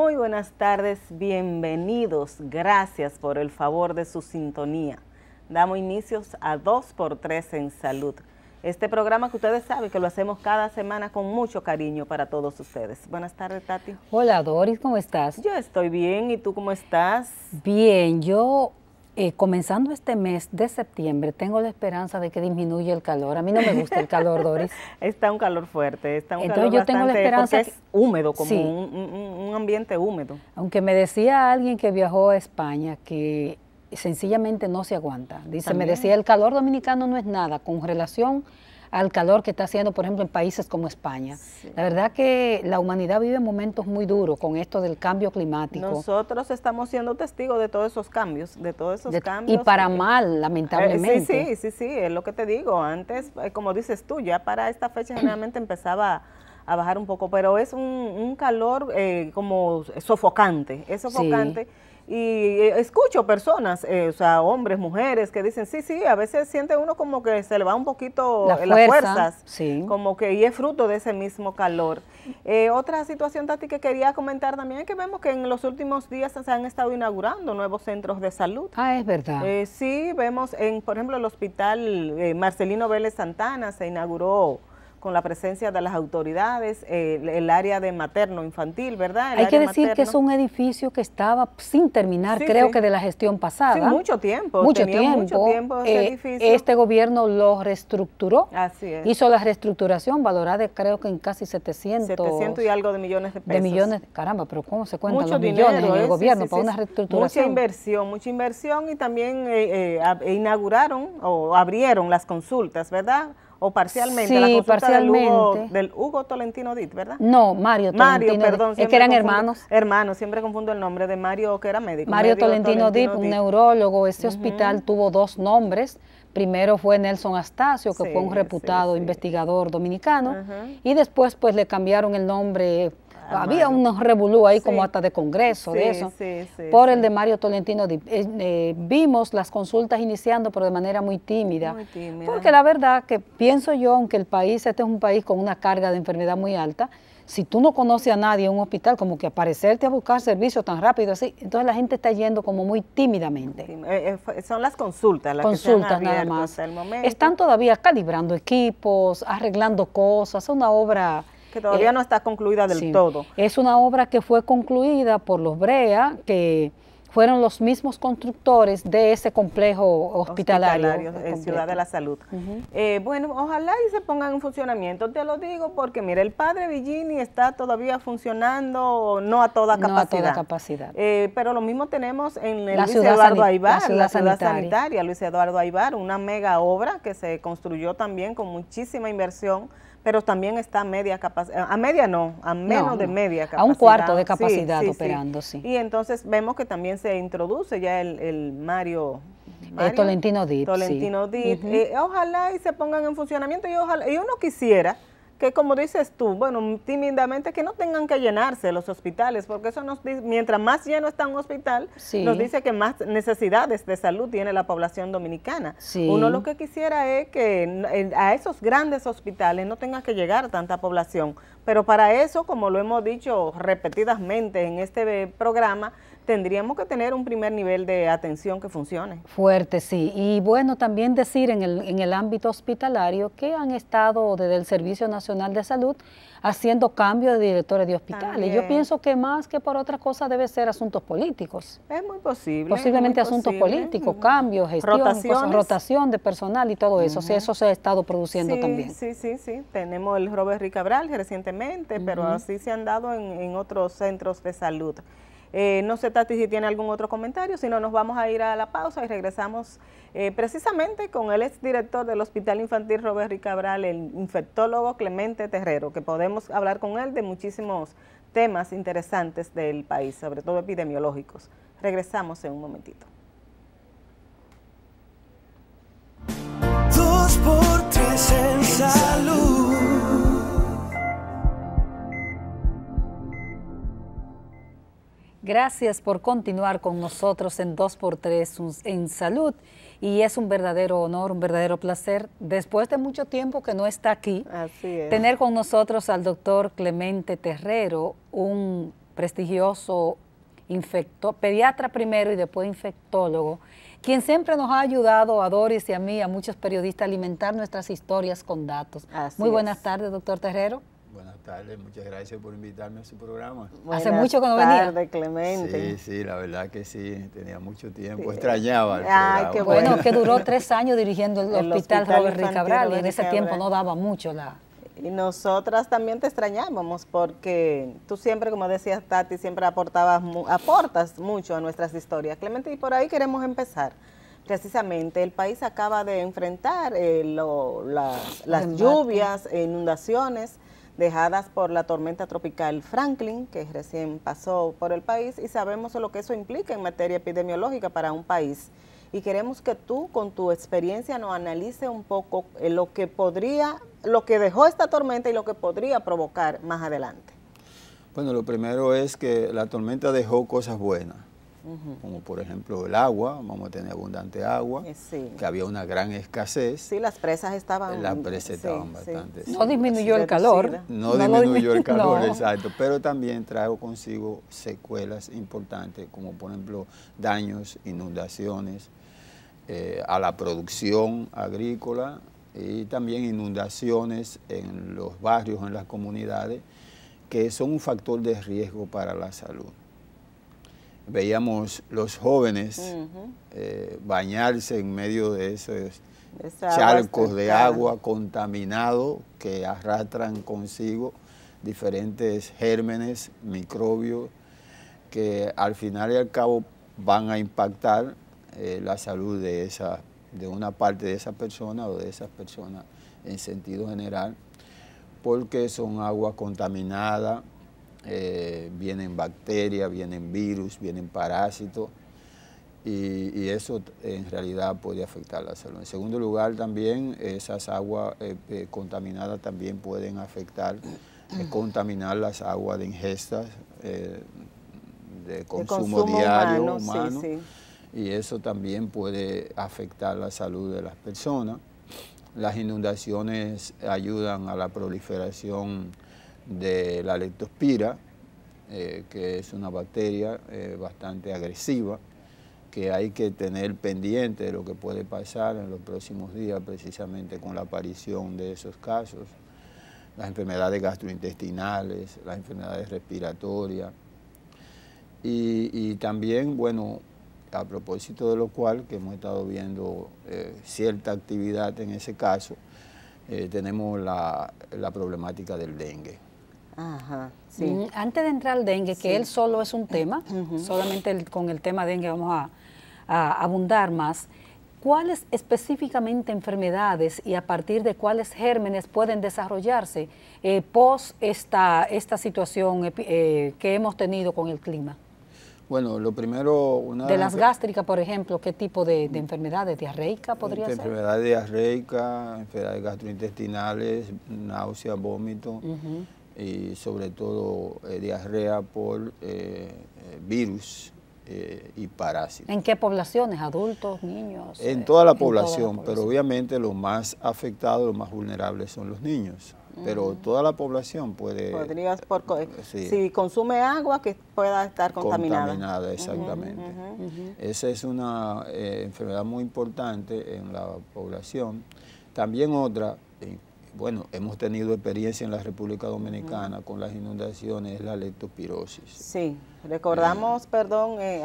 Muy buenas tardes, bienvenidos, gracias por el favor de su sintonía. Damos inicios a 2x3 en Salud. Este programa que ustedes saben que lo hacemos cada semana con mucho cariño para todos ustedes. Buenas tardes, Tati. Hola, Doris, ¿cómo estás? Yo estoy bien, ¿y tú cómo estás? Bien, yo comenzando este mes de septiembre tengo la esperanza de que disminuya el calor. A mí no me gusta el calor, Doris. Está un calor fuerte, está un Entonces, calor yo bastante, tengo la esperanza porque es húmedo, como sí. un ambiente húmedo. Aunque me decía alguien que viajó a España que sencillamente no se aguanta. Dice, También. me decía, el calor dominicano no es nada con relación al calor que está haciendo, por ejemplo, en países como España. Sí. La verdad que la humanidad vive momentos muy duros con esto del cambio climático. Nosotros estamos siendo testigos de todos esos cambios, cambios. Y para mal, lamentablemente. Sí, es lo que te digo. Antes, como dices tú, ya para esta fecha generalmente empezaba a bajar un poco, pero es un calor como sofocante, es sofocante. Sí. Y escucho personas, o sea, hombres, mujeres, que dicen, sí, a veces siente uno como que se le va un poquito las fuerzas, sí. Como que, y es fruto de ese mismo calor. Otra situación, Tati, que quería comentar también es que vemos que en los últimos días se han estado inaugurando nuevos centros de salud. Ah, es verdad. Sí, vemos, por ejemplo, el hospital Marcelino Vélez Santana se inauguró con la presencia de las autoridades, el área de materno-infantil, ¿verdad? Hay que decir que es un edificio que estaba sin terminar, creo que de la gestión pasada. Sí, mucho tiempo. Mucho tiempo ese edificio. Este gobierno lo reestructuró. Así es. Hizo la reestructuración valorada creo que en casi 700 y algo de millones de pesos. Caramba, pero ¿cómo se cuentan mucho los millones dinero, en el gobierno para una reestructuración? Mucha inversión y también inauguraron o abrieron las consultas, ¿verdad? O parcialmente, sí, la consulta parcialmente. Del Hugo Tolentino Dit, ¿verdad? No, Mario Tolentino perdón. Es que eran hermanos. Hermanos, siempre confundo el nombre de Mario, que era médico. Mario Tolentino Dit, un neurólogo. Este hospital tuvo dos nombres. Primero fue Nelson Astacio, que fue un reputado investigador dominicano. Y después pues le cambiaron el nombre. Había unos revolú ahí como hasta de congreso, de eso, por el de Mario Tolentino. Vimos las consultas iniciando, pero de manera muy tímida. Porque la verdad que pienso yo, aunque el país, este es un país con una carga de enfermedad muy alta, si tú no conoces a nadie en un hospital, como que aparecerte a buscar servicio tan rápido así, entonces la gente está yendo como muy tímidamente. Son las consultas las que se han abierto nada más. Hasta el momento. Están todavía calibrando equipos, arreglando cosas, es una obra que todavía no está concluida del todo. Es una obra que fue concluida por los Brea, que fueron los mismos constructores de ese complejo hospitalario en Ciudad de la Salud. Bueno, ojalá y se pongan en funcionamiento, te lo digo porque mira, el Padre Villini está todavía funcionando, no a toda capacidad. Pero lo mismo tenemos en el Luis Eduardo Aybar, la ciudad sanitaria, Luis Eduardo Aybar, una mega obra que se construyó también con muchísima inversión, pero también está a media capacidad, a menos de media capacidad. A un cuarto de capacidad operando, sí. Y entonces vemos que también se introduce ya el Mario Tolentino Dit. Ojalá y se pongan en funcionamiento y uno quisiera que, como dices tú, bueno, tímidamente, que no tengan que llenarse los hospitales, porque eso nos dice, mientras más lleno está un hospital, nos dice que más necesidades de salud tiene la población dominicana. Uno lo que quisiera es que a esos grandes hospitales no tenga que llegar tanta población, pero para eso, como lo hemos dicho repetidamente en este programa, tendríamos que tener un primer nivel de atención que funcione. Fuerte, sí. Y bueno, también decir en el ámbito hospitalario que han estado desde el Servicio Nacional de Salud haciendo cambios de directores de hospitales. También. Yo pienso que más que por otra cosa debe ser asuntos políticos. Es muy posible. Posiblemente asuntos políticos, cambios, gestión, rotación de personal y todo eso. O sea, eso se ha estado produciendo también. Sí. Tenemos el Robert Ricabral recientemente, pero así se han dado en otros centros de salud. No sé, Tati, si tiene algún otro comentario, si no nos vamos a ir a la pausa y regresamos precisamente con el exdirector del Hospital Infantil Robert Ricabral, el infectólogo Clemente Terrero, que podemos hablar con él de muchísimos temas interesantes del país, sobre todo epidemiológicos. Regresamos en un momentito. 2x3 en salud. Gracias por continuar con nosotros en 2x3 en Salud, y es un verdadero honor, un verdadero placer, después de mucho tiempo que no está aquí, así es, tener con nosotros al doctor Clemente Terrero, un prestigioso pediatra primero y después infectólogo, quien siempre nos ha ayudado a Doris y a mí, a muchos periodistas, a alimentar nuestras historias con datos. Muy buenas tardes, doctor Terrero. Buenas tardes, muchas gracias por invitarme a su programa. Hace mucho que no venía. Buenas tardes, Clemente. Sí, la verdad que sí, tenía mucho tiempo, extrañaba el programa. Qué bueno, que duró 3 años dirigiendo el hospital Robert Reed Cabral, y en ese tiempo no daba mucho la... Y nosotras también te extrañábamos porque tú siempre, como decías Tati, siempre aportas mucho a nuestras historias. Clemente, y por ahí queremos empezar. Precisamente, el país acaba de enfrentar las lluvias e inundaciones dejadas por la tormenta tropical Franklin, que recién pasó por el país, y sabemos lo que eso implica en materia epidemiológica para un país. Y queremos que tú, con tu experiencia, nos analice un poco lo que dejó esta tormenta y lo que podría provocar más adelante. Bueno, lo primero es que la tormenta dejó cosas buenas, como por ejemplo el agua, vamos a tener abundante agua, que había una gran escasez. Sí, las presas estaban... Las presas estaban bastante... No disminuyó el calor. No disminuyó el calor, exacto, pero también trajo consigo secuelas importantes, como por ejemplo daños, inundaciones, a la producción agrícola y también inundaciones en los barrios, en las comunidades, que son un factor de riesgo para la salud. Veíamos los jóvenes bañarse en medio de esos charcos de agua contaminados que arrastran consigo diferentes gérmenes, microbios, que al final y al cabo van a impactar la salud de una parte de esa persona o de esas personas en sentido general, porque son agua contaminada, vienen bacterias, vienen virus, vienen parásitos, y eso en realidad puede afectar la salud. En segundo lugar, también esas aguas contaminadas también pueden afectar, contaminar las aguas de ingestas, de consumo diario humano. Y eso también puede afectar la salud de las personas. Las inundaciones ayudan a la proliferación de la leptospira, que es una bacteria bastante agresiva, que hay que tener pendiente de lo que puede pasar en los próximos días, precisamente con la aparición de esos casos. Las enfermedades gastrointestinales, las enfermedades respiratorias. Y también, bueno, a propósito de lo cual, que hemos estado viendo cierta actividad en ese caso, tenemos la problemática del dengue. Ajá, sí. Antes de entrar al dengue, que él solo es un tema, solamente con el tema dengue vamos a abundar más, ¿cuáles específicamente enfermedades y a partir de cuáles gérmenes pueden desarrollarse post esta situación que hemos tenido con el clima? Bueno, lo primero... de las gástricas, por ejemplo, ¿qué tipo de enfermedades? ¿Diarreica podría ser? Enfermedades diarreicas, enfermedades gastrointestinales, náusea, vómito y sobre todo diarrea por virus y parásitos. ¿En qué poblaciones? ¿Adultos, niños? En toda la población, pero obviamente los más afectados, los más vulnerables son los niños. Pero toda la población puede... Podrías, si consume agua, que pueda estar contaminada. Contaminada, exactamente. Esa es una enfermedad muy importante en la población. También otra, bueno, hemos tenido experiencia en la República Dominicana con las inundaciones, es la leptospirosis. Sí, recordamos,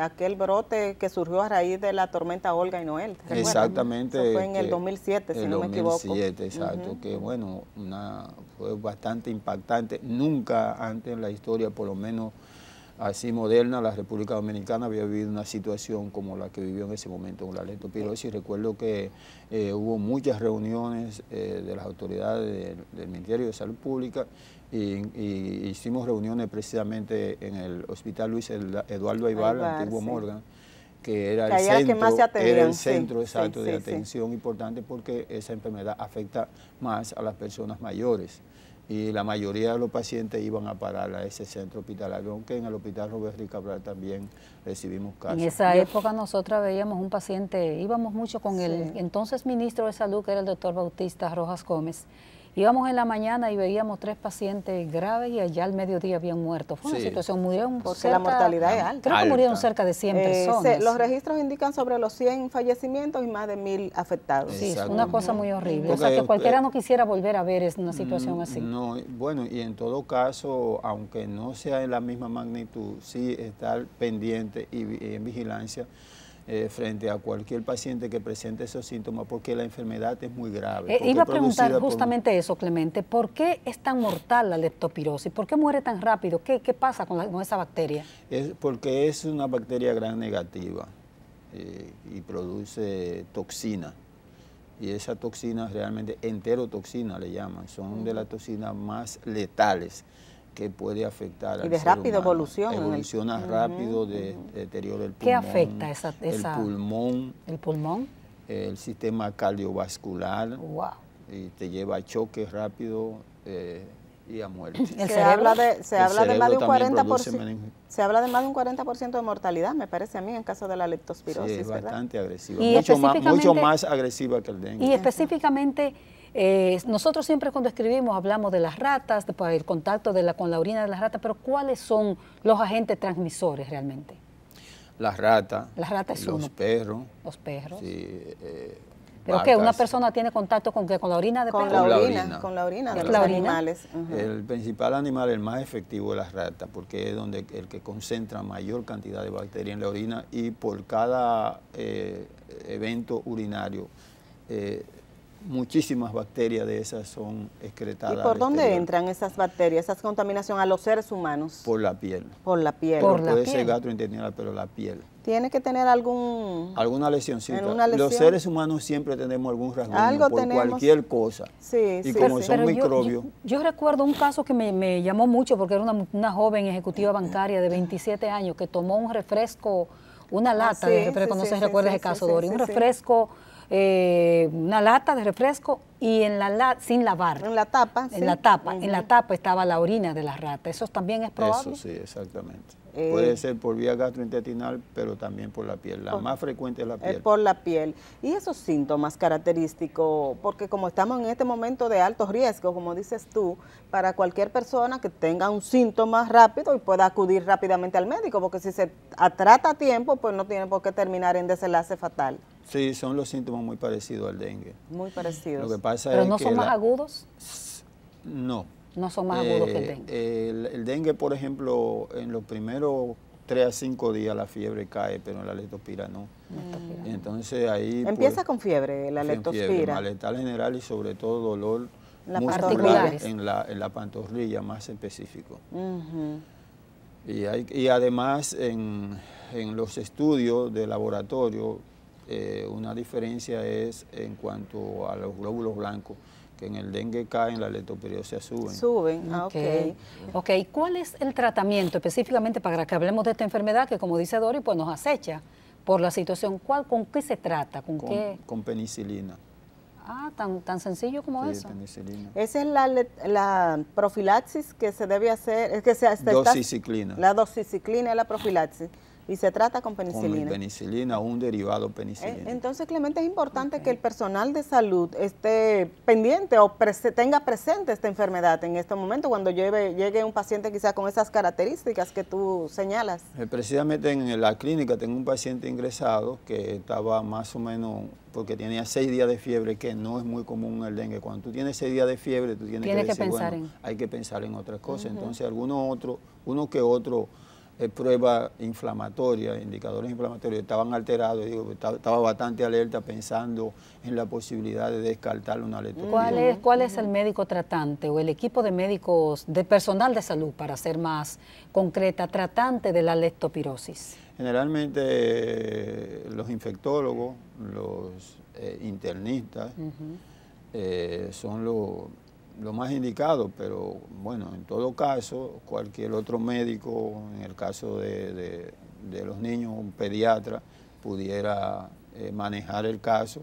aquel brote que surgió a raíz de la tormenta Olga y Noel. Exactamente. Eso fue en el 2007, si no me equivoco. 2007, exacto, que bueno, fue bastante impactante. Nunca antes en la historia, por lo menos así moderna, la República Dominicana había vivido una situación como la que vivió en ese momento con la leptospirosis. Recuerdo que hubo muchas reuniones de las autoridades del Ministerio de Salud Pública y hicimos reuniones precisamente en el Hospital Luis Eduardo Aybar, antiguo Morgan, que era el centro exacto de atención importante porque esa enfermedad afecta más a las personas mayores. Y la mayoría de los pacientes iban a parar a ese centro hospitalario, aunque en el hospital Robert Reed Cabral también recibimos casos. En esa época nosotras veíamos un paciente, íbamos mucho con el entonces ministro de Salud, que era el doctor Bautista Rojas Gómez, íbamos en la mañana y veíamos 3 pacientes graves y allá al mediodía habían muerto. Fue una situación, murieron porque la mortalidad es alta. Creo que murieron cerca de 100 personas. Los registros indican sobre los 100 fallecimientos y más de 1000 afectados. Sí, es una cosa muy horrible. O sea, que cualquiera no quisiera volver a ver una situación así. No, bueno, y en todo caso, aunque no sea en la misma magnitud, sí estar pendiente y en vigilancia frente a cualquier paciente que presente esos síntomas, porque la enfermedad es muy grave. Iba a preguntar justamente eso, Clemente, ¿por qué es tan mortal la leptospirosis? ¿Por qué muere tan rápido? ¿Qué pasa con esa bacteria? Porque es una bacteria gram negativa y produce toxina. Y esa toxina realmente, enterotoxina le llaman, son de las toxinas más letales que puede afectar al ser humano. Y de rápida evolución. Evoluciona rápido, de deterioro del pulmón. ¿Qué afecta el pulmón. ¿El pulmón? El sistema cardiovascular. Wow. Y te lleva a choque rápido y a muerte. Se habla de más de un 40%. Se habla de más de un 40% de mortalidad, me parece a mí, en caso de la leptospirosis. Sí, es bastante agresiva. Y mucho más agresiva que el dengue. Y específicamente, nosotros siempre cuando escribimos hablamos de las ratas, el contacto con la orina de las ratas, pero ¿cuáles son los agentes transmisores realmente? Las ratas, los perros. Los perros. Sí, ¿Pero qué? ¿Una persona tiene contacto con la orina de perro? Con la orina de los animales. El principal animal, el más efectivo es la rata, porque es el que concentra mayor cantidad de bacterias en la orina y por cada evento urinario, muchísimas bacterias de esas son excretadas. ¿Y por dónde entran esas bacterias, esas contaminaciones a los seres humanos? Por la piel. Por la piel. Puede ser gastrointestinal, pero la piel. ¿Tiene que tener alguna lesioncita? Los seres humanos siempre tenemos algún rasguño por cualquier cosa. Sí, y como son microbios. Yo recuerdo un caso que me llamó mucho porque era una joven ejecutiva bancaria de 27 años que tomó un refresco, una lata de refresco, no sé si recuerdas ese caso, Dori, un refresco, una lata de refresco y sin lavar. En la tapa. En la tapa estaba la orina de la rata. ¿Eso también es probable? Eso sí, exactamente. Puede ser por vía gastrointestinal, pero también por la piel. La más frecuente es la piel. Por la piel. Y esos síntomas característicos, porque como estamos en este momento de alto riesgo, como dices tú, para cualquier persona que tenga un síntoma rápido y pueda acudir rápidamente al médico, porque si se trata a tiempo, pues no tiene por qué terminar en desenlace fatal. Sí, son los síntomas muy parecidos al dengue. Muy parecidos. Lo que pasa ¿Pero es no son más agudos? No. No son más agudos que el dengue. El dengue, por ejemplo, en los primeros 3 a 5 días la fiebre cae, pero en la leptospira no. Entonces ahí... Empieza con fiebre la leptospira. Malestar general y sobre todo dolor muscular en la pantorrilla más específico. Y además en los estudios de laboratorio, una diferencia es en cuanto a los glóbulos blancos, que en el dengue caen, la leptospirosis suben. Suben, ok. ¿Cuál es el tratamiento específicamente para que hablemos de esta enfermedad que, como dice Dori, pues nos acecha por la situación? ¿Con qué se trata? Con penicilina. Ah, tan sencillo como eso. Penicilina. Esa es la profilaxis que se debe hacer. Es que doxiciclina. La doxiciclina es la profilaxis. Y se trata con penicilina. Con penicilina, un derivado penicilina. Entonces, Clemente, es importante que el personal de salud esté pendiente o tenga presente esta enfermedad en este momento, cuando llegue un paciente quizás con esas características que tú señalas. Precisamente en la clínica tengo un paciente ingresado que estaba más o menos, porque tenía 6 días de fiebre, que no es muy común el dengue. Cuando tú tienes 6 días de fiebre, tú tienes que decir, hay que pensar en otras cosas. Entonces, uno que otro pruebas inflamatorias, indicadores inflamatorios, estaban alterados. Estaba bastante alerta pensando en la posibilidad de descartar una leptospirosis. ¿Cuál es el médico tratante o el equipo de médicos, de personal de salud, para ser más concreta, tratante de la leptospirosis? Generalmente los infectólogos, los internistas, son lo más indicado, pero bueno, en todo caso, cualquier otro médico, en el caso de los niños, un pediatra, pudiera manejar el caso,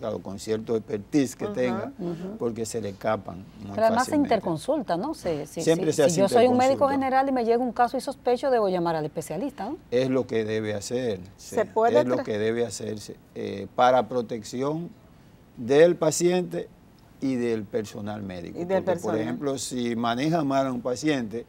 claro, con cierto expertise que tenga, porque se le escapan muy Pero además fácilmente. se interconsulta, ¿no? Siempre se hace si yo soy un médico general y me llega un caso y sospecho, debo llamar al especialista, ¿no? Es lo que debe hacer, es lo que debe hacerse para protección del paciente y del personal médico. Y del personal. Por ejemplo, si maneja mal a un paciente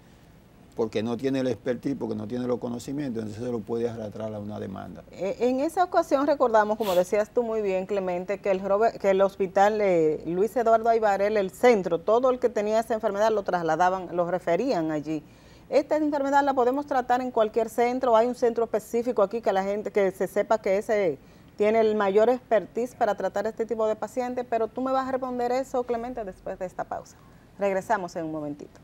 porque no tiene el expertise, porque no tiene los conocimientos, entonces se lo puede arrastrar a una demanda. En esa ocasión recordamos, como decías tú muy bien, Clemente, que el hospital Luis Eduardo Aybarel, el centro, todo el que tenía esa enfermedad lo trasladaban, lo referían allí. ¿Esta enfermedad la podemos tratar en cualquier centro? ¿Hay un centro específico aquí que la gente, que se sepa que ese tiene el mayor expertise para tratar este tipo de pacientes? Pero tú me vas a responder eso, Clemente, después de esta pausa. Regresamos en un momentito.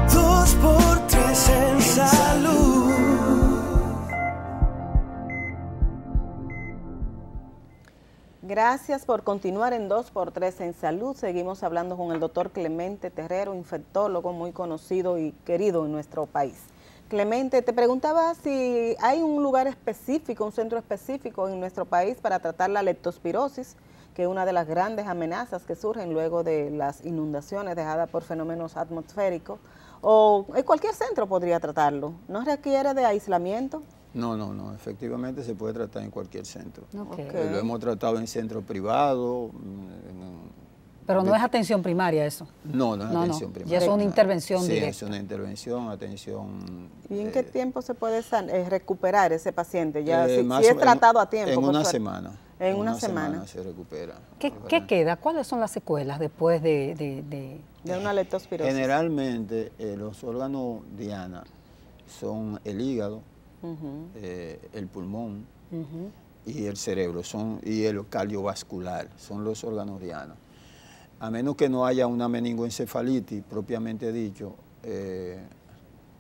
2x3 en salud. Gracias por continuar en 2x3 en salud. Seguimos hablando con el doctor Clemente Terrero, infectólogo muy conocido y querido en nuestro país. Clemente, te preguntaba si hay un lugar específico, un centro específico en nuestro país para tratar la leptospirosis, que es una de las grandes amenazas que surgen luego de las inundaciones dejadas por fenómenos atmosféricos, o en cualquier centro podría tratarlo. ¿No requiere de aislamiento? No, efectivamente se puede tratar en cualquier centro. Okay. Lo hemos tratado en centro privado. Pero no es atención primaria eso. No es atención primaria. Ya es una intervención sí, directa. es una intervención, atención. ¿Y en qué tiempo se puede recuperar ese paciente? Ya si si es tratado a tiempo. En una semana. En una semana se recupera. ¿Qué queda? ¿Cuáles son las secuelas después de una leptospirosis? Generalmente los órganos diana son el hígado, el pulmón y el cerebro, y el cardiovascular, son los órganos diana. A menos que no haya una meningoencefalitis propiamente dicho,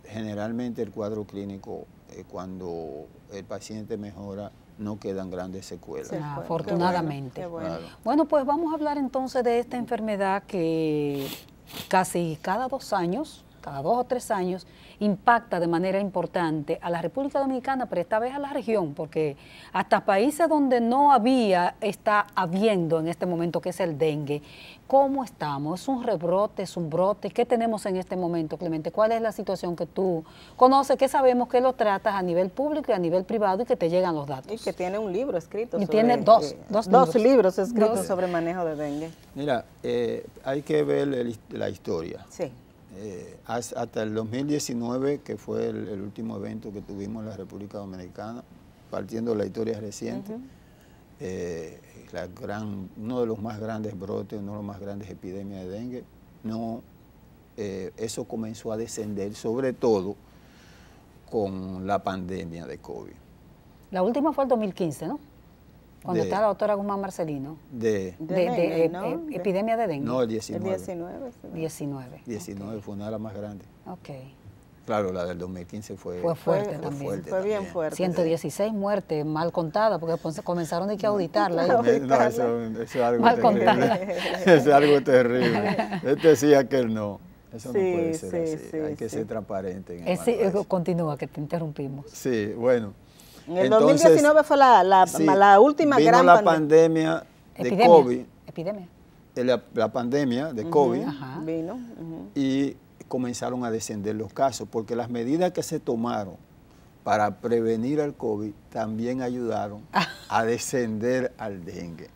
generalmente el cuadro clínico, cuando el paciente mejora, no quedan grandes secuelas. Afortunadamente. Qué bueno. Claro. Bueno, pues vamos a hablar entonces de esta enfermedad que casi cada 2 años, cada 2 o 3 años, impacta de manera importante a la República Dominicana, pero esta vez a la región, porque hasta países donde no había, está habiendo en este momento, que es el dengue. ¿Cómo estamos? ¿Es un rebrote? ¿Es un brote? ¿Qué tenemos en este momento, Clemente? ¿Cuál es la situación que tú conoces, que sabemos que lo tratas a nivel público y a nivel privado y que te llegan los datos? Y que tiene un libro escrito. Y sobre, tiene dos libros escritos sobre manejo de dengue. Mira, hay que ver la historia. Sí. Hasta el 2019, que fue el último evento que tuvimos en la República Dominicana, partiendo de la historia reciente, uno de los más grandes brotes, una de las más grandes epidemias de dengue, eso comenzó a descender, sobre todo con la pandemia de COVID. La última fue el 2015, ¿no? Cuando está la doctora Guzmán Marcelino. Epidemia de dengue. No, el 19. El 19. 19 fue una de las más grandes. Ok. Claro, la del 2015 fue fuerte también. Fue bien fuerte. 116 muertes mal contadas, porque comenzaron a auditarla. No, eso es algo terrible. Es algo terrible. Este sí, aquel no. Eso no puede ser así. Hay que ser transparente. Continúa, que te interrumpimos. Sí, bueno. En el 2019 fue la última gran pandemia. Vino la pandemia de COVID. La pandemia de COVID. Vino. Y comenzaron a descender los casos, porque las medidas que se tomaron para prevenir el COVID también ayudaron a descender al dengue.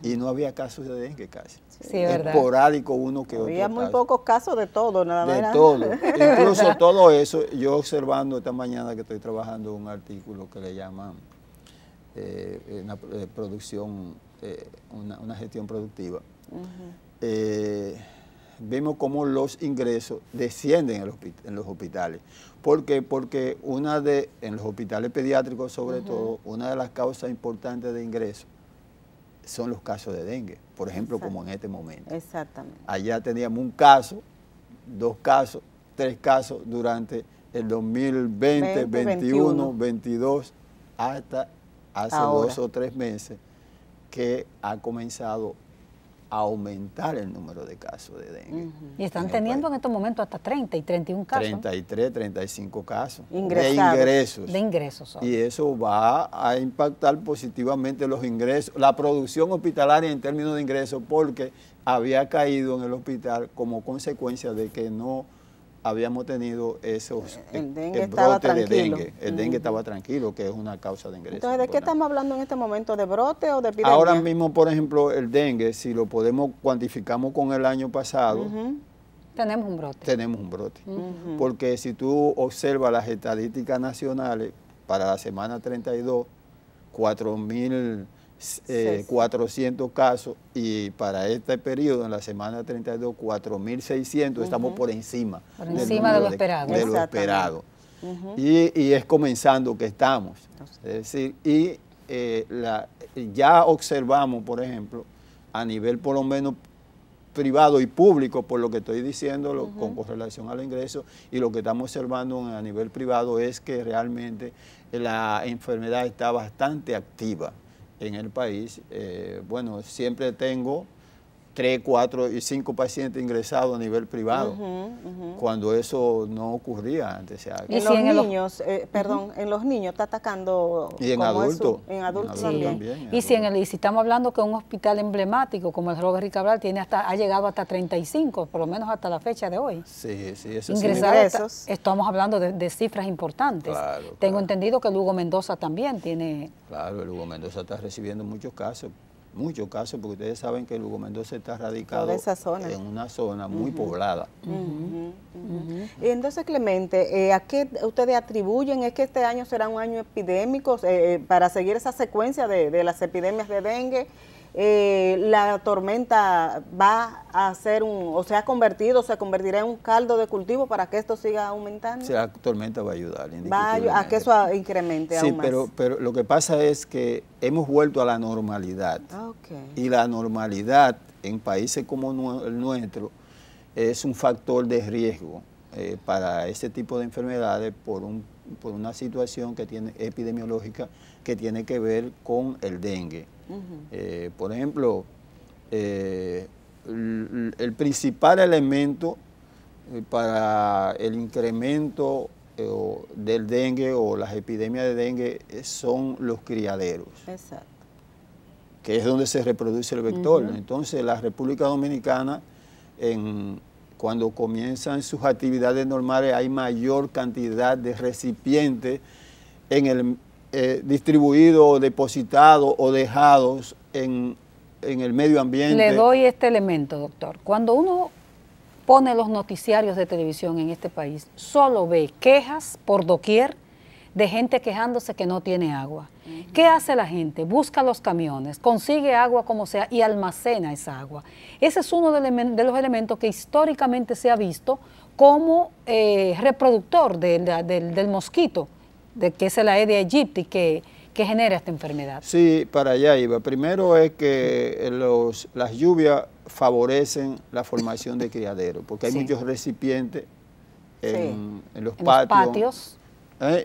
Y no había casos de dengue casi. Sí, ¿verdad? Esporádico uno que otro. Había muy pocos casos de todo, nada más. De todo. Incluso todo eso, yo observando esta mañana que estoy trabajando un artículo que le llaman una producción, una gestión productiva. Vimos cómo los ingresos descienden en los hospitales. ¿Por qué? Porque en los hospitales pediátricos, sobre todo, una de las causas importantes de ingresos son los casos de dengue, por ejemplo, como en este momento. Exactamente. Allá teníamos un caso, 2 casos, 3 casos durante el 2020, 21, 22, hasta hace ahora 2 o 3 meses que ha comenzado a aumentar el número de casos de dengue. Y están teniendo en estos momentos hasta 30 y 31 casos. 33, 35 casos de ingresos. De ingresos. Solo. Y eso va a impactar positivamente los ingresos, la producción hospitalaria en términos de ingresos, porque había caído en el hospital como consecuencia de que no habíamos tenido esos el brote de dengue. El dengue estaba tranquilo, que es una causa de ingreso. Entonces, ¿de qué estamos hablando en este momento? ¿De brote o de epidemia? Ahora mismo, por ejemplo, el dengue, si lo cuantificamos con el año pasado, tenemos un brote. Tenemos un brote. Porque si tú observas las estadísticas nacionales, para la semana 32, 4.400 casos, y para este periodo, en la semana 32, 4.600, estamos por encima. Por encima de lo esperado. De lo esperado. Y es comenzando que estamos. Es decir, ya observamos, por ejemplo, a nivel por lo menos privado y público, por lo que estoy diciendo con relación al ingreso, y lo que estamos observando a nivel privado es que realmente la enfermedad está bastante activa en el país. Bueno, siempre tengo 3, 4 y 5 pacientes ingresados a nivel privado, cuando eso no ocurría antes. O sea, en los niños, en los niños está atacando. Y en adultos. En adultos también. Y si estamos hablando que un hospital emblemático como el Robert Rick Cabral ha llegado hasta 35, por lo menos hasta la fecha de hoy. Sí, eso ingresados. Estamos hablando de cifras importantes. Claro, Tengo entendido que el Hugo Mendoza también tiene. Claro, el Hugo Mendoza está recibiendo muchos casos, porque ustedes saben que el Hugo Mendoza está radicado en una zona muy poblada. Y entonces, Clemente, ¿a qué ustedes atribuyen? ¿Es que este año será un año epidémico para seguir esa secuencia de las epidemias de dengue? La tormenta va a ser se convertirá en un caldo de cultivo para que esto siga aumentando. Sí, la tormenta va a ayudar. Va a que eso incremente aún más. Sí, pero lo que pasa es que hemos vuelto a la normalidad. Y la normalidad en países como el nuestro es un factor de riesgo para ese tipo de enfermedades por una situación epidemiológica que tiene que ver con el dengue. Por ejemplo, el principal elemento para el incremento del dengue o las epidemias de dengue son los criaderos. Exacto. Que es donde se reproduce el vector. Entonces, la República Dominicana, cuando comienzan sus actividades normales, hay mayor cantidad de recipientes distribuidos, depositados o dejados en el medio ambiente. Le doy este elemento, doctor. Cuando uno pone los noticiarios de televisión en este país, solo ve quejas por doquier de gente quejándose que no tiene agua. ¿Qué hace la gente? Busca los camiones, consigue agua como sea y almacena esa agua. Ese es uno de los elementos que históricamente se ha visto como reproductor del mosquito, que es el Aedes aegypti, que genera esta enfermedad. Sí, para allá iba. Primero es que las lluvias favorecen la formación de criaderos, porque hay muchos recipientes en los patios.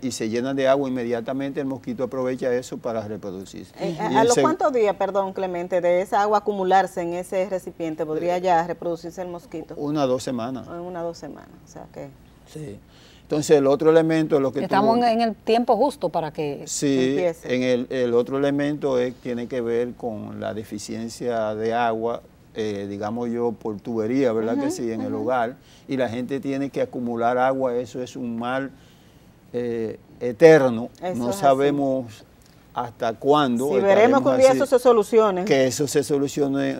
Y se llenan de agua inmediatamente, el mosquito aprovecha eso para reproducirse. ¿A los cuántos días, perdón, Clemente, de esa agua acumularse en ese recipiente podría ya reproducirse el mosquito? 1 a 2 semanas. 1 a 2 semanas, o sea que... Sí. Entonces, el otro elemento es lo que estamos en el tiempo justo para que empiece. El otro elemento tiene que ver con la deficiencia de agua, digamos yo, por tubería, ¿verdad que sí? En el hogar. Y la gente tiene que acumular agua, eso es un mal eterno. No sabemos hasta cuándo. Si veremos que un día eso se solucione. Que eso se solucione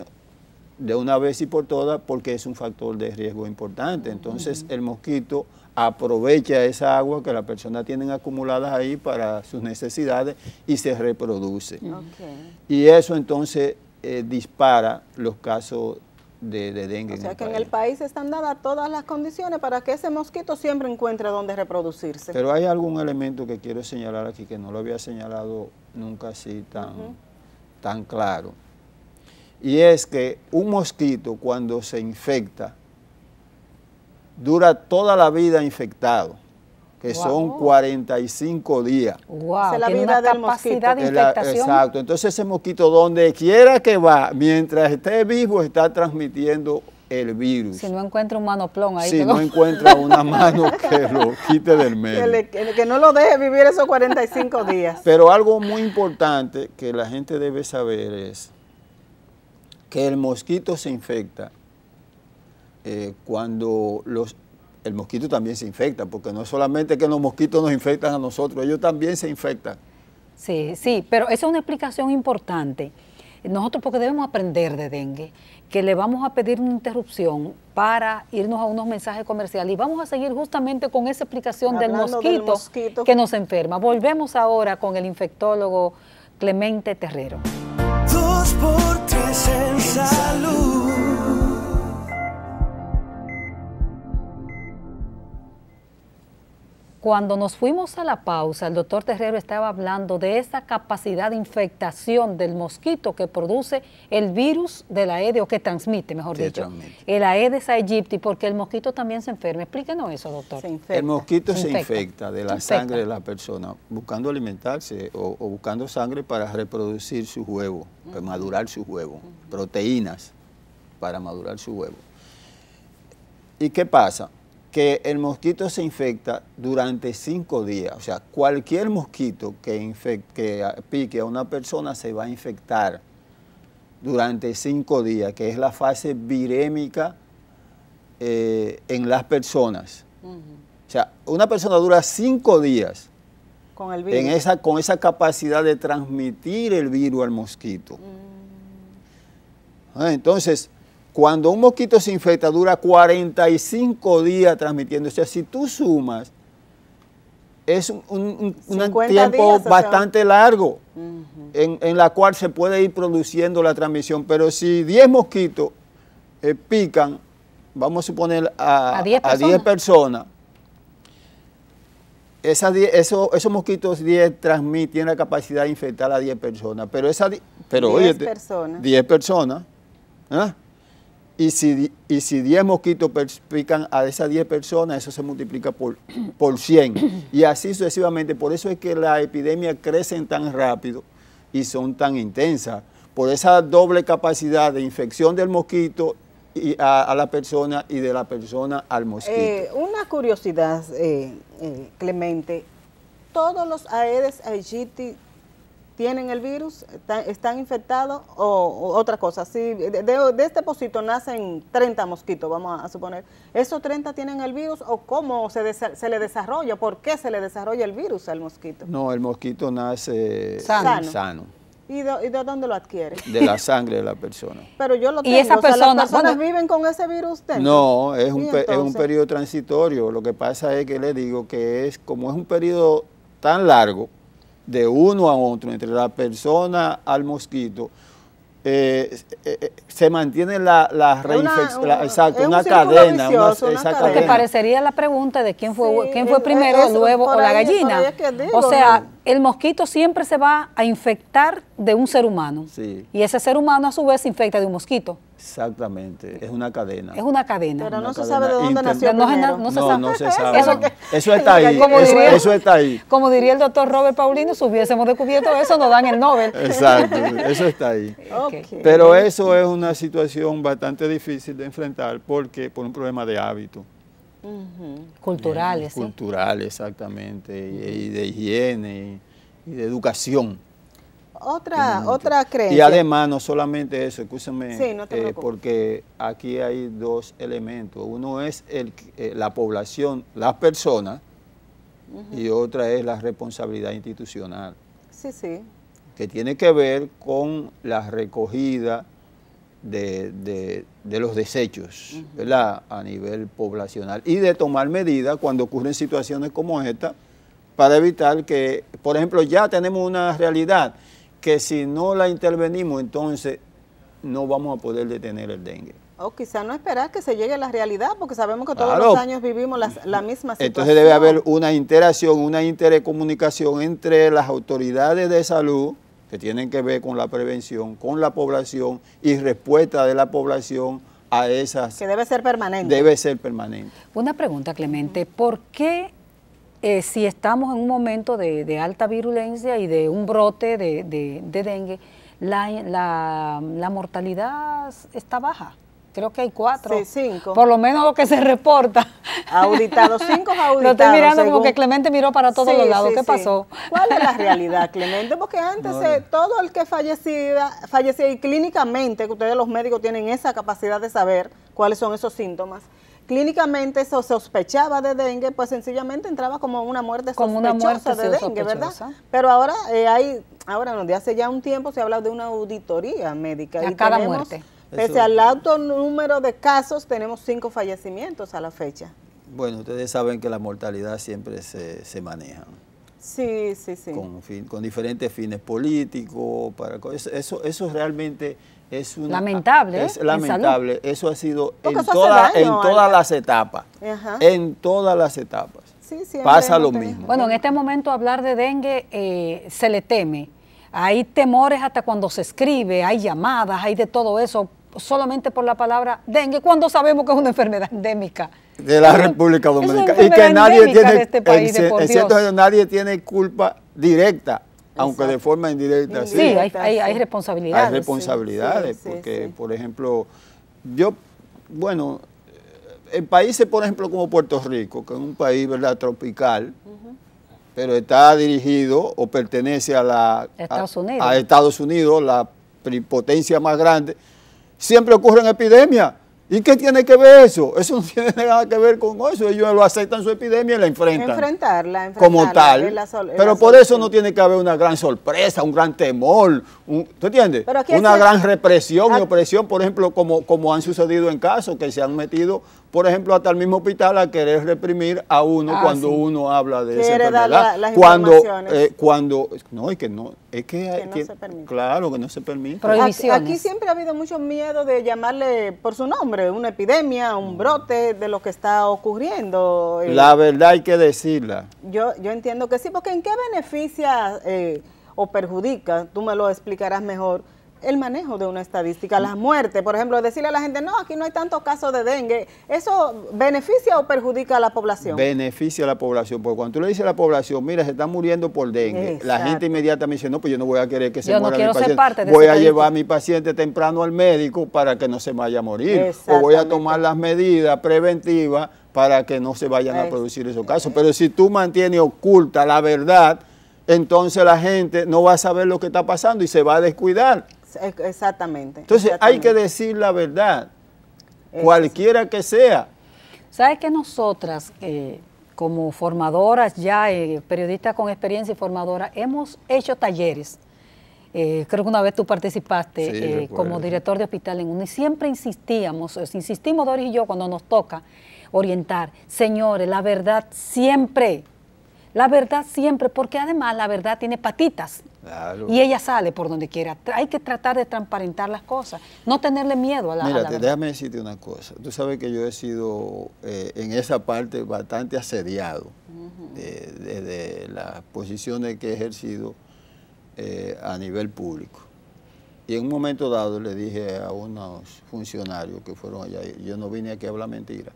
de una vez y por todas, porque es un factor de riesgo importante. Entonces, el mosquito aprovecha esa agua que las personas tienen acumuladas ahí para sus necesidades y se reproduce. Y eso entonces dispara los casos de dengue. O sea que en el país están dadas todas las condiciones para que ese mosquito siempre encuentre dónde reproducirse. Pero hay algún elemento que quiero señalar aquí que no lo había señalado nunca así tan claro. Y es que un mosquito cuando se infecta dura toda la vida infectado, que son 45 días. Esa es la vida del mosquito. De infectación. Exacto. Entonces ese mosquito, donde quiera que va, mientras esté vivo, está transmitiendo el virus. Si no encuentra un manoplón ahí. Si no encuentra una mano que lo quite del medio. Que no lo deje vivir esos 45 días. Pero algo muy importante que la gente debe saber es que el mosquito se infecta cuando el mosquito también se infecta, porque no es solamente que los mosquitos nos infectan a nosotros, ellos también se infectan. Sí, sí, pero esa es una explicación importante. Nosotros porque debemos aprender de dengue, que le vamos a pedir una interrupción para irnos a unos mensajes comerciales y vamos a seguir justamente con esa explicación del mosquito que nos enferma. Volvemos ahora con el infectólogo Clemente Terrero. 2x3 en salud. Cuando nos fuimos a la pausa, el doctor Terrero estaba hablando de esa capacidad de infectación del mosquito que produce el virus de la Aedes, o que transmite, mejor dicho, el Aedes aegypti, porque el mosquito también se enferma. Explíquenos eso, doctor. El mosquito se infecta de la sangre de la persona, buscando alimentarse o buscando sangre para reproducir sus huevos, para madurar sus huevos, proteínas para madurar su huevo. ¿Y qué pasa? Que el mosquito se infecta durante 5 días. O sea, cualquier mosquito que pique a una persona se va a infectar durante 5 días, que es la fase virémica en las personas. O sea, una persona dura 5 días con el virus, con esa capacidad de transmitir el virus al mosquito. Entonces, cuando un mosquito se infecta, dura 45 días transmitiendo. O sea, si tú sumas, es un tiempo bastante largo en la cual se puede ir produciendo la transmisión. Pero si 10 mosquitos pican, vamos a suponer a 10 personas, esos mosquitos 10 tienen la capacidad de infectar a 10 personas. Pero 10 personas, ¿eh? Y si 10 mosquitos pican a esas 10 personas, eso se multiplica por 100. Y así sucesivamente. Por eso es que las epidemias crecen tan rápido y son tan intensas. Por esa doble capacidad de infección del mosquito a la persona y de la persona al mosquito. Una curiosidad, Clemente. ¿Todos los Aedes aegypti tienen el virus, están infectados o otra cosa? Si de este pocito nacen 30 mosquitos, vamos a suponer, ¿esos 30 tienen el virus o cómo se le desarrolla? ¿Por qué se le desarrolla el virus al mosquito? No, el mosquito nace sano. ¿Y de dónde lo adquiere? De la sangre de la persona. Pero yo lo tengo. ¿Y esa persona, ¿las personas viven con ese virus dentro? No, es un periodo transitorio. Lo que pasa es que le digo que como es un periodo tan largo, de uno a otro, entre la persona al mosquito, se mantiene una cadena. Te parecería la pregunta de quién fue primero, el huevo o la gallina. O sea, el mosquito siempre se va a infectar de un ser humano. Sí. Y ese ser humano a su vez se infecta de un mosquito. Exactamente, es una cadena. Es una cadena. Pero no se sabe de dónde nació primero. No se sabe. Eso está ahí, eso está ahí. Como diría el doctor Robert Paulino, si hubiésemos descubierto eso, nos dan el Nobel. Exacto, eso está ahí. Okay. Pero eso es una situación bastante difícil de enfrentar por un problema de hábito. Culturales. Cultural, exactamente, y de higiene y de educación. Otra creencia. Y además, no solamente eso, escúchame, sí, no te preocupes, porque aquí hay 2 elementos. Uno es la población, las personas, y otra es la responsabilidad institucional. Sí, sí. Que tiene que ver con la recogida de los desechos, ¿verdad?, a nivel poblacional, y de tomar medidas cuando ocurren situaciones como esta para evitar que, por ejemplo, ya tenemos una realidad que si no la intervenimos, entonces no vamos a poder detener el dengue. O quizá no esperar que se llegue a la realidad, porque sabemos que todos los años vivimos la misma situación. Entonces debe haber una interacción, una intercomunicación entre las autoridades de salud, que tienen que ver con la prevención, con la población y respuesta de la población a esas... Que debe ser permanente. Debe ser permanente. Una pregunta, Clemente, ¿por qué si estamos en un momento de alta virulencia y de un brote de dengue, la mortalidad está baja? Creo que hay 4. Sí, 5. Por lo menos lo que se reporta. Auditados, 5 auditados. Lo estoy mirando como que Clemente miró para todos los lados. ¿Qué pasó? ¿Cuál es la realidad, Clemente? Porque antes todo el que fallecía y clínicamente, que ustedes los médicos tienen esa capacidad de saber cuáles son esos síntomas, clínicamente se sospechaba de dengue, pues sencillamente entraba como una muerte sospechosa de dengue, ¿verdad? Pero ahora desde hace ya un tiempo se habla de una auditoría médica. A cada muerte. Pese al alto número de casos, tenemos 5 fallecimientos a la fecha. Bueno, ustedes saben que la mortalidad siempre se maneja. Sí. Con diferentes fines políticos. Eso realmente es lamentable. Es lamentable. Eso ha sido en todas las etapas. Ajá. En todas las etapas. Sí, pasa lo mismo. Bueno, en este momento hablar de dengue se le teme. Hay temores hasta cuando se escribe, hay llamadas, hay de todo eso, solamente por la palabra dengue, cuando sabemos que es una enfermedad endémica de la República Dominicana y que nadie tiene culpa directa. Aunque de forma indirecta. Sí, hay responsabilidades. Hay responsabilidades, porque, por ejemplo, en países, por ejemplo, como Puerto Rico, que es un país, ¿verdad?, tropical, pero está dirigido o pertenece a Estados Unidos, la potencia más grande, siempre ocurren epidemias. ¿Y qué tiene que ver eso? Eso no tiene nada que ver con eso. Ellos lo aceptan su epidemia y la enfrentan. Enfrentarla como tal. Pero por eso no tiene que haber una gran sorpresa, un gran temor, ¿tú entiendes? Una gran represión y opresión, por ejemplo, como han sucedido en casos que se han metido, por ejemplo, hasta el mismo hospital a querer reprimir a uno cuando uno habla de esa enfermedad. Claro, que no se permite. Prohibiciones. Aquí siempre ha habido mucho miedo de llamarle por su nombre, una epidemia, un brote de lo que está ocurriendo. La verdad hay que decirla. Yo entiendo que sí, porque ¿en qué beneficia o perjudica? Tú me lo explicarás mejor. El manejo de una estadística, las muertes, por ejemplo, decirle a la gente, no, aquí no hay tantos casos de dengue, ¿eso beneficia o perjudica a la población? Beneficia a la población, porque cuando tú le dices a la población, mira, se están muriendo por dengue, exacto, la gente inmediatamente dice, no, pues yo no voy a querer que se muera mi paciente, voy a llevar a mi paciente temprano al médico para que no se vaya a morir, o voy a tomar las medidas preventivas para que no se vayan a producir esos casos. Pero si tú mantienes oculta la verdad, entonces la gente no va a saber lo que está pasando y se va a descuidar. Exactamente. Entonces hay que decir la verdad, cualquiera que sea. ¿Sabes que nosotras, como formadoras ya, periodistas con experiencia y formadoras, hemos hecho talleres? Creo que una vez tú participaste como director de hospital en uno y siempre insistimos Doris y yo cuando nos toca orientar, señores, la verdad siempre, porque además la verdad tiene patitas. Claro. Y ella sale por donde quiera. Hay que tratar de transparentar las cosas, no tenerle miedo a la verdad. Déjame decirte una cosa. Tú sabes que yo he sido en esa parte bastante asediado de las posiciones que he ejercido a nivel público. Y en un momento dado le dije a unos funcionarios que fueron allá, yo no vine aquí a hablar mentira.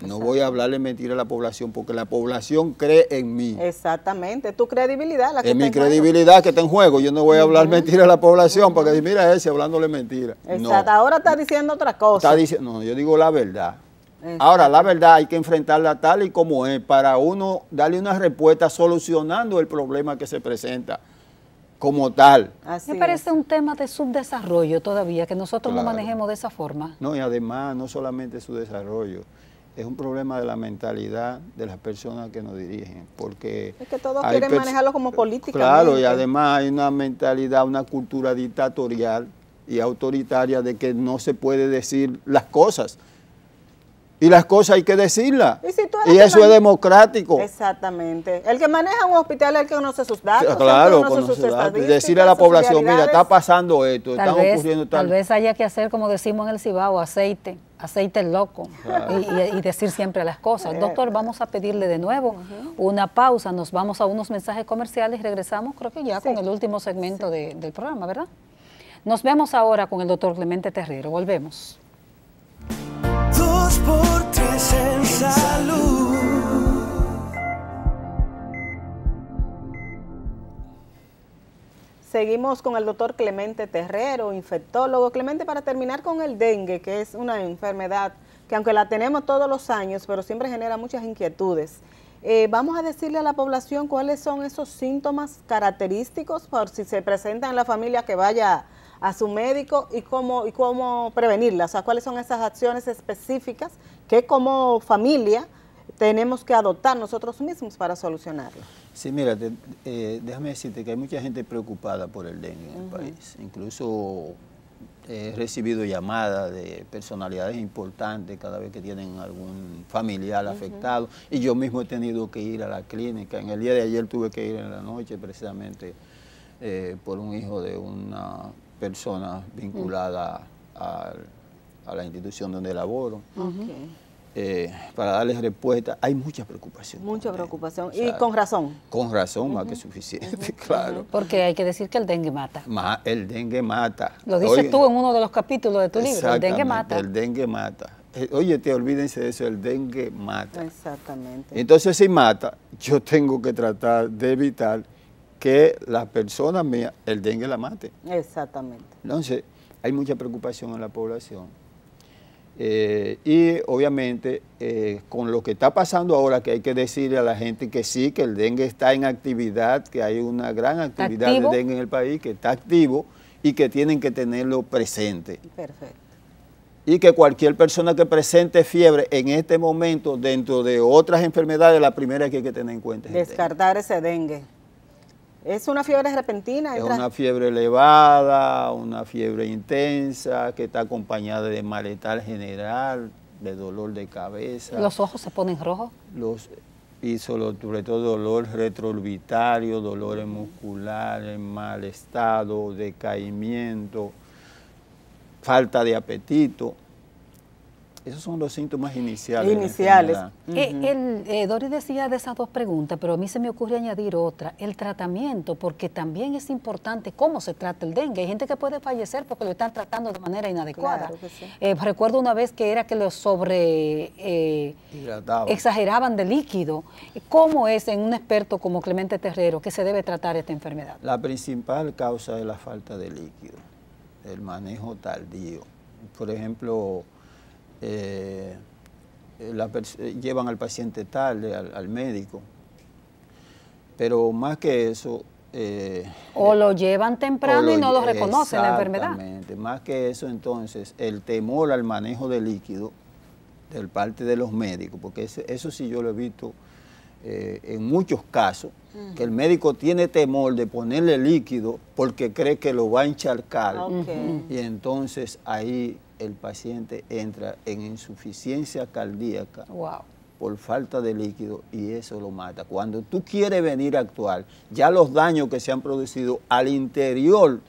No voy a hablarle mentira a la población porque la población cree en mí. Exactamente, tu credibilidad. La que es mi credibilidad que está en juego. Yo no voy a hablar mentira a la población porque mira ese hablándole mentira. Exacto, no. Ahora está diciendo otra cosa. No, yo digo la verdad. Ahora, la verdad hay que enfrentarla tal y como es para uno darle una respuesta solucionando el problema que se presenta como tal. Me parece un tema de subdesarrollo todavía, que nosotros lo manejemos de esa forma. No, y además no solamente su desarrollo. Es un problema de la mentalidad de las personas que nos dirigen, porque... Es que todos quieren manejarlo como política. Claro, y además hay una mentalidad, una cultura dictatorial y autoritaria de que no se puede decir las cosas. Y las cosas hay que decirlas. Y eso es democrático. Exactamente. El que maneja un hospital es el que conoce sus datos. Claro, conoce sus datos. Decirle a la población, mira, está pasando esto, están ocurriendo tal. Tal vez haya que hacer, como decimos en el Cibao, aceite loco. Claro. Y decir siempre las cosas. Doctor, vamos a pedirle de nuevo una pausa. Nos vamos a unos mensajes comerciales y regresamos, creo que ya con el último segmento del programa, ¿verdad? Nos vemos ahora con el doctor Clemente Terrero. Volvemos. 2x3 en salud. Seguimos con el doctor Clemente Terrero, infectólogo. Clemente, para terminar con el dengue, que es una enfermedad que aunque la tenemos todos los años, pero siempre genera muchas inquietudes. Vamos a decirle a la población cuáles son esos síntomas característicos por si se presenta en la familia que vaya a su médico y cómo prevenirla. O sea, cuáles son esas acciones específicas que como familia tenemos que adoptar nosotros mismos para solucionarlo. Sí, mira, déjame decirte que hay mucha gente preocupada por el dengue en el país. Incluso he recibido llamadas de personalidades importantes cada vez que tienen algún familiar afectado, y yo mismo he tenido que ir a la clínica. En el día de ayer tuve que ir en la noche precisamente por un hijo de una persona vinculada a la institución donde laboro. Para darles respuesta. Hay mucha preocupación. Mucha preocupación, o sea, y con razón. Con razón, más que suficiente, claro. Porque hay que decir que el dengue mata. El dengue mata. Lo dices tú en uno de los capítulos de tu libro, el dengue mata. El dengue mata. Oye, olvídense de eso, el dengue mata. Exactamente. Entonces, si mata, yo tengo que tratar de evitar que la persona mía, el dengue la mate. Exactamente. Entonces, hay mucha preocupación en la población. Y obviamente con lo que está pasando ahora, que hay que decirle a la gente que sí, que el dengue está en actividad, que hay una gran actividad de dengue en el país, que está activo y que tienen que tenerlo presente. Perfecto. Y que cualquier persona que presente fiebre en este momento, dentro de otras enfermedades, la primera que hay que tener en cuenta es descartar ese dengue. ¿Es una fiebre repentina? Es una fiebre elevada, una fiebre intensa, que está acompañada de malestar general, de dolor de cabeza. ¿Los ojos se ponen rojos? Y sobre todo dolor retroorbitario, dolores musculares, mal estado, decaimiento, falta de apetito. Esos son los síntomas iniciales. Doris decía de esas dos preguntas, pero a mí se me ocurre añadir otra, el tratamiento, porque también es importante cómo se trata el dengue. Hay gente que puede fallecer porque lo están tratando de manera inadecuada. Claro que sí. Recuerdo una vez que era que lo exageraban de líquido. ¿Cómo es en un experto como Clemente Terrero que se debe tratar esta enfermedad? La principal causa es la falta de líquido, el manejo tardío. Por ejemplo, llevan al paciente tarde al médico, pero más que eso... o lo llevan temprano y no lo reconocen la enfermedad. Exactamente, más que eso entonces, el temor al manejo de líquido del parte de los médicos, porque eso sí yo lo he visto en muchos casos, que el médico tiene temor de ponerle líquido porque cree que lo va a encharcar, y entonces ahí el paciente entra en insuficiencia cardíaca por falta de líquido y eso lo mata. Cuando tú quieres venir a actuar, ya los daños que se han producido al interior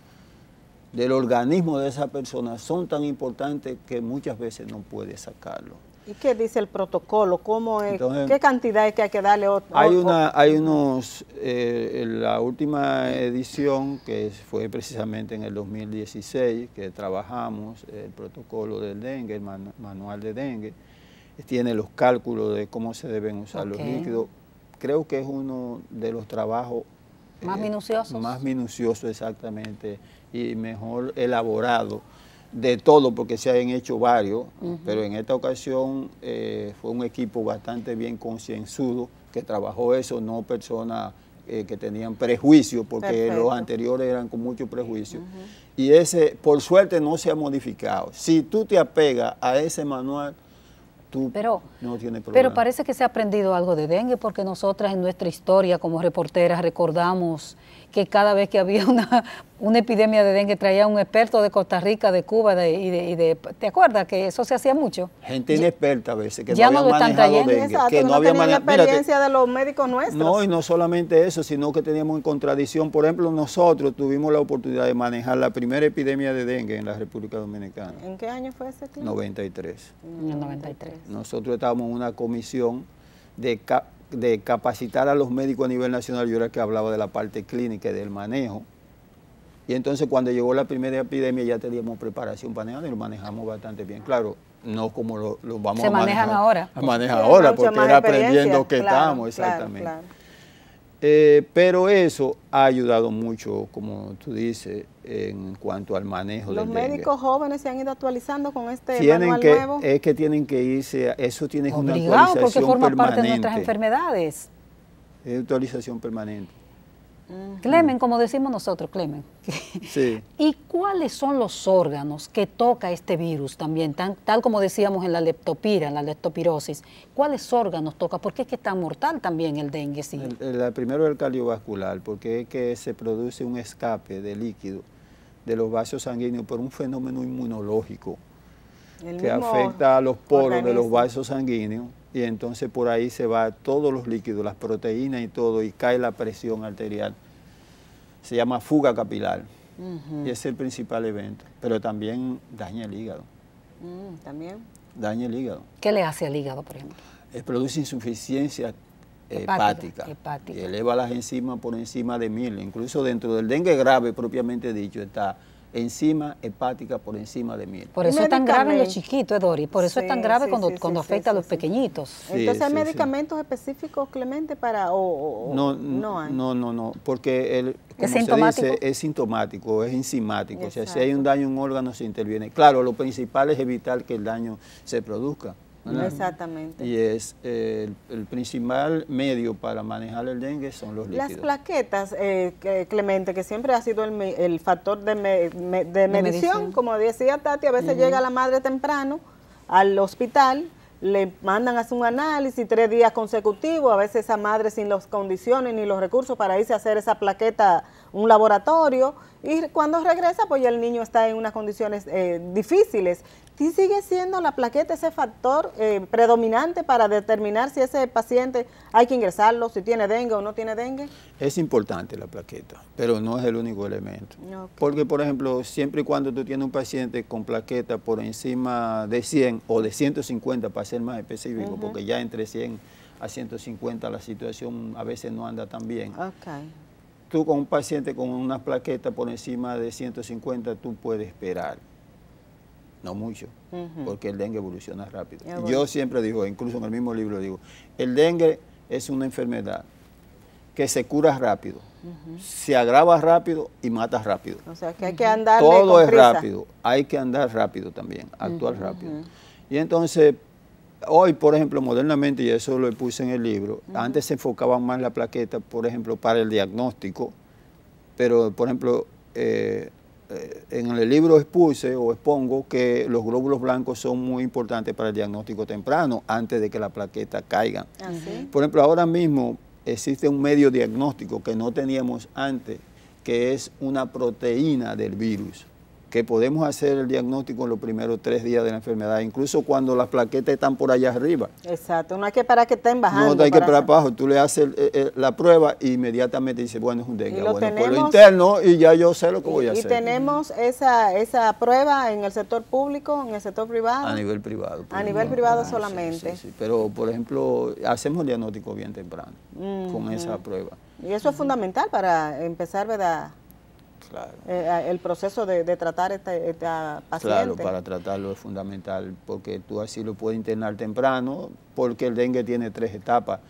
del organismo de esa persona son tan importantes que muchas veces no puedes sacarlo. ¿Y qué dice el protocolo? ¿Cómo es? Entonces, ¿qué cantidad es que hay que darle? En la última edición, que fue precisamente en el 2016, que trabajamos el protocolo del dengue, el manual de dengue, tiene los cálculos de cómo se deben usar los líquidos. Creo que es uno de los trabajos más minuciosos. Más minucioso, exactamente, y mejor elaborado de todo, porque se han hecho varios, pero en esta ocasión fue un equipo bastante bien concienzudo que trabajó eso, no personas que tenían prejuicios, porque los anteriores eran con mucho prejuicio. Y ese, por suerte, no se ha modificado. Si tú te apegas a ese manual, tú no tienes problema. Pero parece que se ha aprendido algo de dengue, porque nosotras en nuestra historia como reporteras recordamos que cada vez que había una epidemia de dengue traía un experto de Costa Rica, de Cuba, ¿te acuerdas que eso se hacía mucho? Gente inexperta a veces, que ya no habían manejado dengue. Exacto, que no había la experiencia de los médicos nuestros. No, y no solamente eso, sino que teníamos en contradicción. Por ejemplo, nosotros tuvimos la oportunidad de manejar la primera epidemia de dengue en la República Dominicana. ¿En qué año fue ese tiempo? 93. En el 93. Nosotros estábamos en una comisión de capacitar a los médicos a nivel nacional. Yo era el que hablaba de la parte clínica y del manejo. Y entonces cuando llegó la primera epidemia ya teníamos preparación para manejar y lo manejamos bastante bien. Claro, no como lo vamos a manejar. Se manejan ahora. Maneja ahora, porque era aprendiendo que estamos, exactamente. Claro. Pero eso ha ayudado mucho, como tú dices, en cuanto al manejo del dengue. ¿Los médicos jóvenes se han ido actualizando con este manual nuevo? Es que tienen que irse, eso tiene una porque actualización forma permanente. parte de nuestras enfermedades. Es actualización permanente. Clemen, como decimos nosotros, Clemen. Sí. ¿Y cuáles son los órganos que toca este virus también? Tal como decíamos en la leptopira, en la leptopirosis. ¿Cuáles órganos toca? ¿Por qué es que es tan mortal también el dengue? Sí. Primero el cardiovascular, porque es que se produce un escape de líquido de los vasos sanguíneos por un fenómeno inmunológico que afecta a los poros de los vasos sanguíneos, y entonces por ahí se va todos los líquidos, las proteínas y todo, y cae la presión arterial. Se llama fuga capilar, y es el principal evento, pero también daña el hígado. ¿También? Daña el hígado. ¿Qué le hace al hígado, por ejemplo? Produce insuficiencia hepática. Y eleva las enzimas por encima de 1000. Incluso dentro del dengue grave, propiamente dicho, está enzima hepática por encima de 1000. Por eso es tan grave en los chiquitos, Doris. Por eso es tan grave cuando afecta a los pequeñitos. Entonces, ¿hay medicamentos específicos, Clemente, para no hay? No, porque como se dice, es sintomático, es enzimático. Exacto. O sea, si hay un daño en un órgano, se interviene. Claro, lo principal es evitar que el daño se produzca, ¿verdad? Exactamente. Y es el principal medio para manejar el dengue son los líquidos. Las plaquetas, Clemente, que siempre ha sido el factor de medición, como decía Tati, a veces llega la madre temprano al hospital, le mandan a hacer un análisis 3 días consecutivos, a veces esa madre sin las condiciones ni los recursos para irse a hacer esa plaqueta, un laboratorio, y cuando regresa, pues ya el niño está en unas condiciones difíciles. ¿Sí sigue siendo la plaqueta ese factor predominante para determinar si ese paciente hay que ingresarlo, si tiene dengue o no tiene dengue? Es importante la plaqueta, pero no es el único elemento. Okay. Porque, por ejemplo, siempre y cuando tú tienes un paciente con plaqueta por encima de 100 o de 150, para ser más específico, porque ya entre 100 a 150 la situación a veces no anda tan bien. Okay. Tú con un paciente con una plaqueta por encima de 150, tú puedes esperar. No mucho, porque el dengue evoluciona rápido. Yo siempre digo, incluso en el mismo libro digo, el dengue es una enfermedad que se cura rápido, se agrava rápido y mata rápido. O sea, que hay que andarle todo con es prisa. Rápido, hay que andar rápido también, actuar rápido. Y entonces, hoy, por ejemplo, modernamente, y eso lo puse en el libro, antes se enfocaba más la plaqueta, por ejemplo, para el diagnóstico, pero, por ejemplo, en el libro expongo que los glóbulos blancos son muy importantes para el diagnóstico temprano, antes de que la plaqueta caiga. Por ejemplo, ahora mismo existe un medio diagnóstico que no teníamos antes, que es una proteína del virus, que podemos hacer el diagnóstico en los primeros 3 días de la enfermedad, incluso cuando las plaquetas están por allá arriba. Exacto, no hay que esperar que estén bajando. No hay que esperar para abajo, tú le haces la prueba e inmediatamente dices, bueno, es un dengue. Bueno, tenemos, por lo interno y ya yo sé lo que voy a hacer. Y tenemos esa prueba en el sector público, en el sector privado. A nivel privado. A nivel privado solamente. Sí. Pero, por ejemplo, hacemos el diagnóstico bien temprano con esa prueba. Y eso es fundamental para empezar, ¿verdad? Claro. El proceso de tratar esta paciente. Claro, para tratarlo es fundamental, porque tú así lo puedes internar temprano, porque el dengue tiene 3 etapas.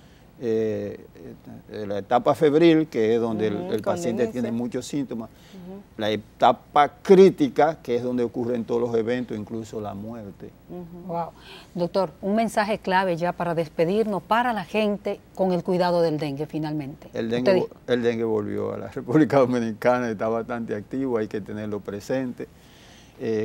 La etapa febril, que es donde el paciente tiene muchos síntomas. La etapa crítica, que es donde ocurren todos los eventos, incluso la muerte. Wow. Doctor, un mensaje clave ya para despedirnos para la gente con el cuidado del dengue finalmente. El dengue volvió a la República Dominicana, está bastante activo, hay que tenerlo presente.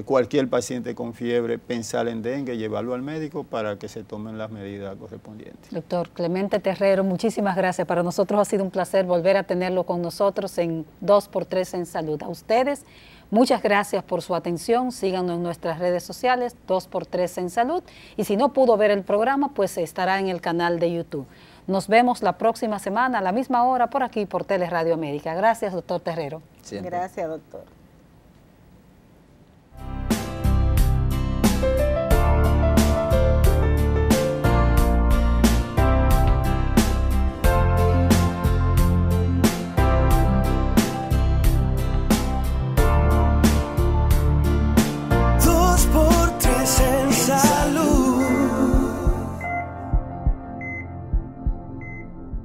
Cualquier paciente con fiebre, pensar en dengue, llevarlo al médico para que se tomen las medidas correspondientes. Doctor Clemente Terrero, muchísimas gracias. Para nosotros ha sido un placer volver a tenerlo con nosotros en 2x3 en Salud. A ustedes, muchas gracias por su atención. Síganos en nuestras redes sociales, 2x3 en Salud. Y si no pudo ver el programa, pues estará en el canal de YouTube. Nos vemos la próxima semana a la misma hora por aquí, por Teleradio América. Gracias, doctor Terrero. Siempre. Gracias, doctor.